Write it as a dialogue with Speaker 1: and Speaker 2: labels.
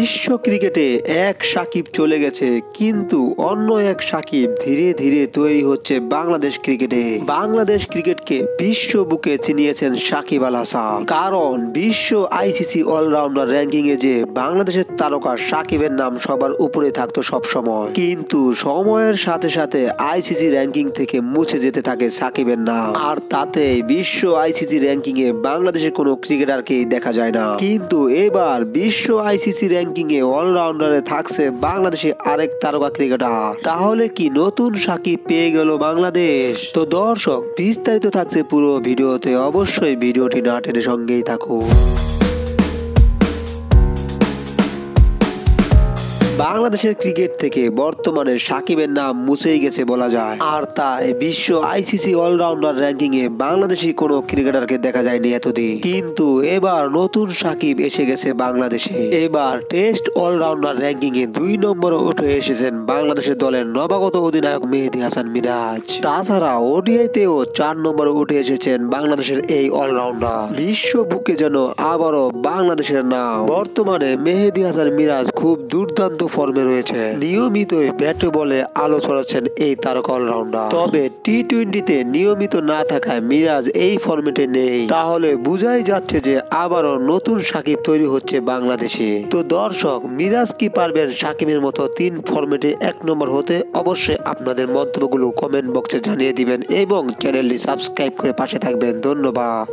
Speaker 1: বিশ্ব ক্রিকেটে এক সাকিব চলে গেছে, কিন্তু অন্য এক সাকিব ধীরে ধীরে তৈরি হচ্ছে বাংলাদেশ ক্রিকেটে। বাংলাদেশ ক্রিকেটকে বিশ্ব বুকে চিনিয়েছেন সাকিব আল হাসান। কারণ বিশ্ব আইসিসি অলরাউন্ডার র্যাঙ্কিং এ যে বাংলাদেশের তারকা সাকিবের নাম সবার উপরে থাকতো সব সময়, কিন্তু সময়ের সাথে সাথে আইসিসি র্যাঙ্কিং থেকে মুছে যেতে থাকে সাকিবের নাম। আর তাতে বিশ্ব আইসিসি র্যাঙ্কিং এ বাংলাদেশের কোনো ক্রিকেটারকেই দেখা যায় না। কিন্তু এবার বিশ্ব আইসিসি র্যাঙ্কিং এ অলরাউন্ডারে থাকছে বাংলাদেশে আরেক তারকা ক্রিকেটার। তাহলে কি নতুন সাকিব পেয়ে গেল বাংলাদেশ? তো দর্শক, বিস্তারিত থাকছে পুরো ভিডিওতে, অবশ্যই ভিডিওটি না টেনে সঙ্গেই থাকুন। বাংলাদেশের ক্রিকেট থেকে বর্তমানে সাকিবের নাম মুছেই গেছে বলা যায়। আর তাই বিশ্ব আইসিসি অলরাউন্ডার র্যাঙ্কিং এ বাংলাদেশি কোনো ক্রিকেটারকে দেখা যায়নি এতদিন। কিন্তু এবার নতুন সাকিব এসে গেছে বাংলাদেশে। এবার টেস্ট অলরাউন্ডার র্যাঙ্কিং এ 2 নম্বরে উঠে এসেছেন বাংলাদেশের দলের নবাগত অধিনায়ক মেহেদী হাসান মিরাজ। তাছাড়া ওডিআইতেও 4 নম্বরে উঠে এসেছেন বাংলাদেশের এই অলরাউন্ডার। বিশ্ব বুকে যেন আবারও বাংলাদেশের নাম। বর্তমানে মেহেদী হাসান মিরাজ খুব দুর্দান্ত ফর্মে রয়েছে। নিয়মিতই ব্যাটে বলে আলো ছড়াচ্ছেন এই তারকা অলরাউন্ডার। তবে টি-20তে নিয়মিত না থাকায় মিরাজ এই ফর্মেটে নেই। তাহলে বোঝাই যাচ্ছে যে আবারও নতুন সাকিব তৈরি হচ্ছে বাংলাদেশে। তো দর্শক, মিরাজ কি পারবেন সাকিবের মতো 3 ফর্মেটে 1 নম্বর হতে? অবশ্যই আপনাদের মন্তব্যগুলো কমেন্ট বক্সে জানিয়ে দিবেন এবং চ্যানেলটি সাবস্ক্রাইব করে পাশে থাকবেন। ধন্যবাদ।